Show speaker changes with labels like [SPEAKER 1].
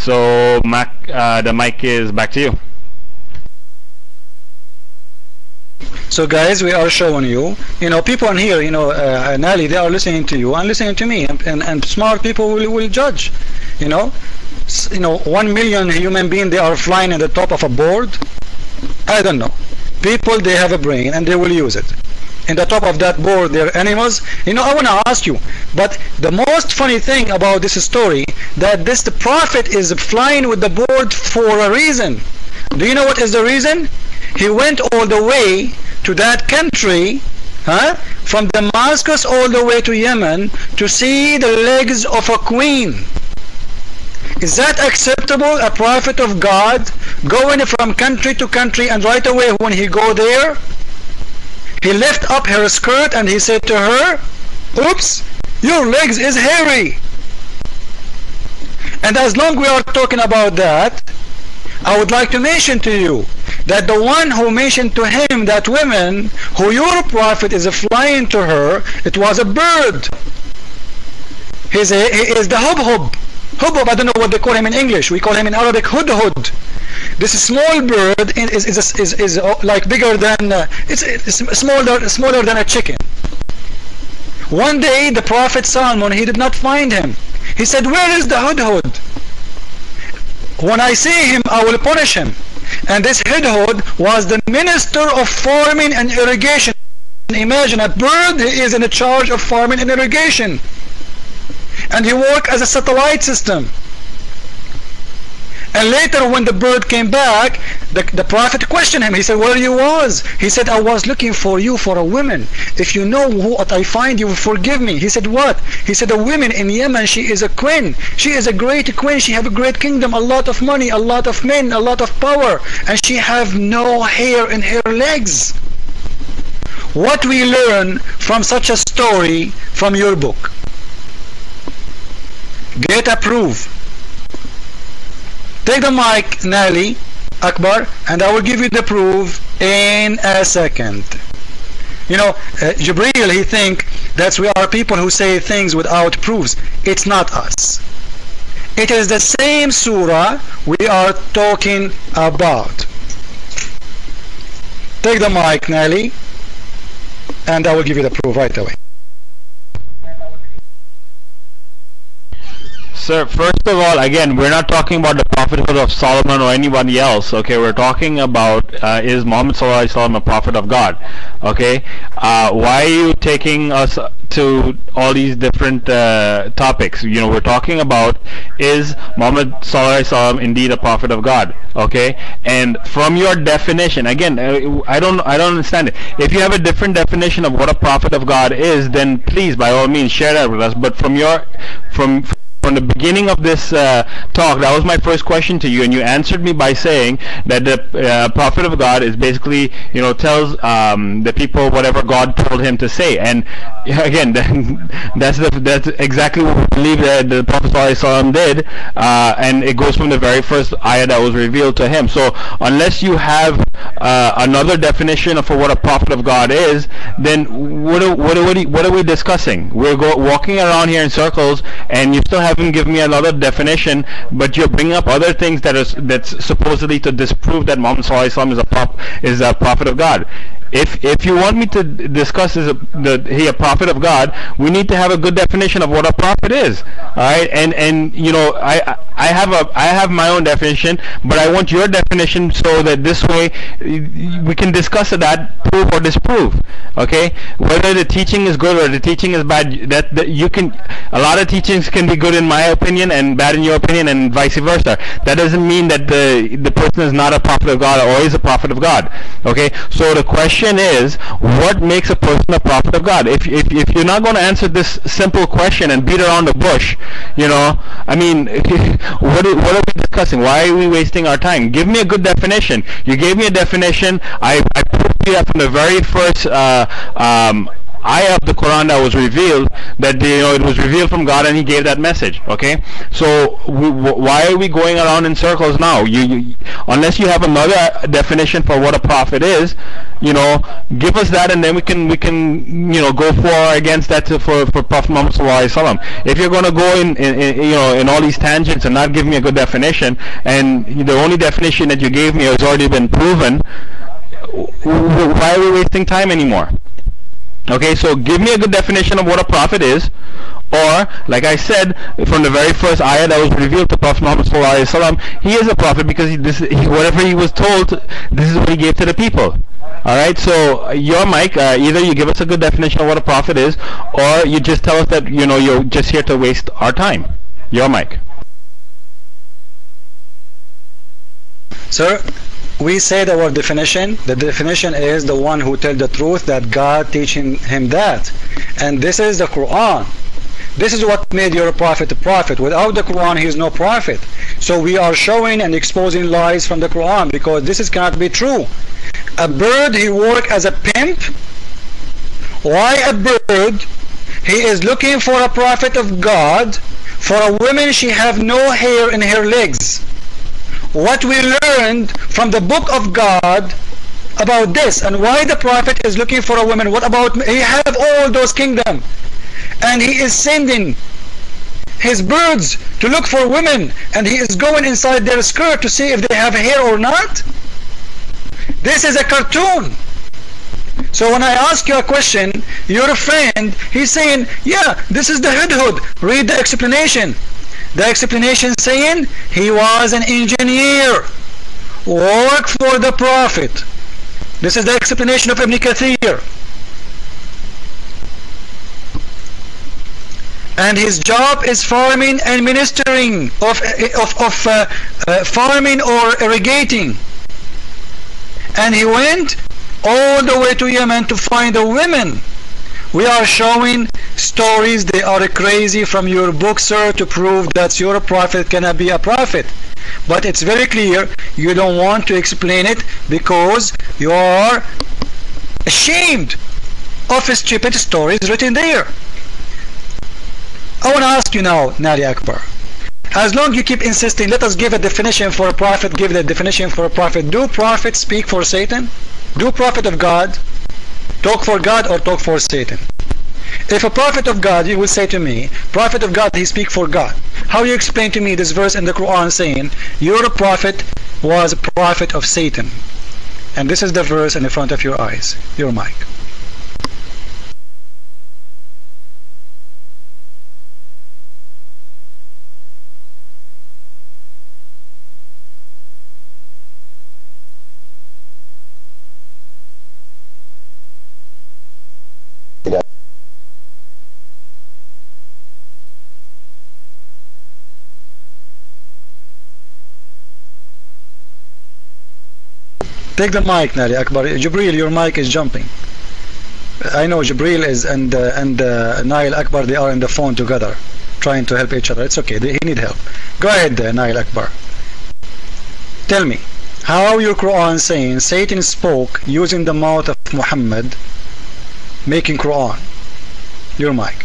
[SPEAKER 1] So, Mac, the mic is back to you.
[SPEAKER 2] So guys, we are showing you, people in here, Nali, they are listening to you and listening to me, and smart people will judge, 1 million human beings, they are flying in the top of a board. I don't know. People, they have a brain and they will use it. In the top of that board, they're animals. I want to ask you, but the most funny thing about this story, that the prophet is flying with the board for a reason. Do you know what is the reason? He went all the way to that country, from Damascus all the way to Yemen, to see the legs of a queen. Is that acceptable? A prophet of God going from country to country, and right away when he go there, he lift up her skirt and he said to her, oops, your legs is hairy. And as long we are talking about that, I would like to mention to you that the one who mentioned to him that woman who your prophet is flying to her, it was a bird. He is the hubhub. Hubhub, I don't know what they call him in English. We call him in Arabic hudhud. This small bird is like bigger than it's smaller than a chicken. One day the Prophet Solomon, he did not find him. He said, where is the hudhud? When I see him, I will punish him. And this hudhud was the minister of farming and irrigation. Imagine a bird, he is in charge of farming and irrigation. And he worked as a satellite system. And later when the bird came back, the prophet questioned him. He said, where you was? He said, I was looking for you for a woman. If you know what I find, you will forgive me. He said, what? He said, a woman in Yemen, she is a queen. She is a great queen. She have a great kingdom, a lot of money, a lot of men, a lot of power. And she have no hair in her legs. What we learn from such a story from your book? Get a proof. Take the mic, Nali, Akbar, and I will give you the proof in a second. Jibreel, he think that we are people who say things without proofs. It's not us. It is the same surah we are talking about. Take the mic, Nali, and I will give you the proof right away.
[SPEAKER 1] Sir, first of all, again, we're not talking about the prophethood of Solomon or anybody else, okay? We're talking about, is Muhammad Sallallahu Alaihi Wasallam a prophet of God, okay? Why are you taking us to all these different topics? We're talking about, is Muhammad Sallallahu Alaihi Wasallam indeed a prophet of God, okay? And from your definition, again, I don't understand it. If you have a different definition of what a prophet of God is, then please, by all means, share that with us. But from the beginning of this talk, that was my first question to you, and you answered me by saying that the prophet of God is basically, tells the people whatever God told him to say. And again, that's exactly what we believe that the Prophet ﷺ did, and it goes from the very first ayah that was revealed to him. So unless you have another definition for what a prophet of God is, then what are we discussing? We're walking around here in circles, and you still haven't given me another definition, but you're bringing up other things that's supposedly to disprove that Muhammad Sallallahu Alaihi Wasallam is a prophet of God. If you want me to discuss he a prophet of God, we need to have a good definition of what a prophet is. All right, and I have my own definition, but I want your definition so that this way we can discuss that, prove or disprove. Okay, whether the teaching is good or the teaching is bad, that you can. A lot of teachings can be good in my opinion and bad in your opinion, and vice versa. That doesn't mean that the person is not a prophet of God or is a prophet of God. Okay, so the question is, what makes a person a prophet of God? If you're not going to answer this simple question and beat around the bush, I mean, what are we discussing? Why are we wasting our time? Give me a good definition. You gave me a definition. I proved you that from the very first ayah of the Quran that was revealed, that it was revealed from God and He gave that message. Okay, so why are we going around in circles now? Unless you have another definition for what a prophet is, give us that, and then we can go for or against that for Prophet Muhammad sallallahu alaihi wasallam. If you're going to go in all these tangents and not give me a good definition, and the only definition that you gave me has already been proven, why are we wasting time anymore? Okay, so give me a good definition of what a prophet is, or like I said, from the very first ayah that was revealed to Prophet Muhammad sallallahu alaihi wasallam, he is a prophet because whatever he was told, this is what he gave to the people. Alright, so your mic, either you give us a good definition of what a prophet is, or you just tell us that you're just here to waste our time. Your mic.
[SPEAKER 2] Sir, we said our definition. The definition is the one who tells the truth, that God teaching him that. And this is the Quran. This is what made your prophet a prophet. Without the Quran, he is no prophet. So we are showing and exposing lies from the Quran, because this cannot be true. A bird, he work as a pimp. Why a bird? He is looking for a prophet of God. For a woman, she have no hair in her legs. What we learned from the book of God about this, and why the prophet is looking for a woman. What about, he have all those kingdom, and he is sending his birds to look for women, and he is going inside their skirt to see if they have hair or not. This is a cartoon. So when I ask you a question, your friend, he's saying, yeah, this is the hudhud. Read the explanation. The explanation saying he was an engineer, worked for the prophet. This is the explanation of Ibn Kathir. And his job is farming and ministering of farming or irrigating. And he went all the way to Yemen to find the women. We are showing stories, they are crazy from your book, sir, to prove that your prophet cannot be a prophet. But it's very clear you don't want to explain it because you are ashamed of stupid stories written there. I want to ask you now, Naliakbar, as long as you keep insisting, let us give a definition for a prophet, give the definition for a prophet. Do prophets speak for Satan? Do prophet of God talk for God or talk for Satan? If a prophet of God, you will say to me, prophet of God, he speak for God. How you explain to me this verse in the Quran saying, your prophet was a prophet of Satan? And this is the verse in the front of your eyes. Your mic. Take the mic, Naliakbar. Jibril, your mic is jumping. I know Jibril is and Naliakbar, they are on the phone together, trying to help each other. It's okay. He need help. Go ahead, Naliakbar. Tell me, how your Quran saying Satan spoke using the mouth of Muhammad, making Quran? Your mic.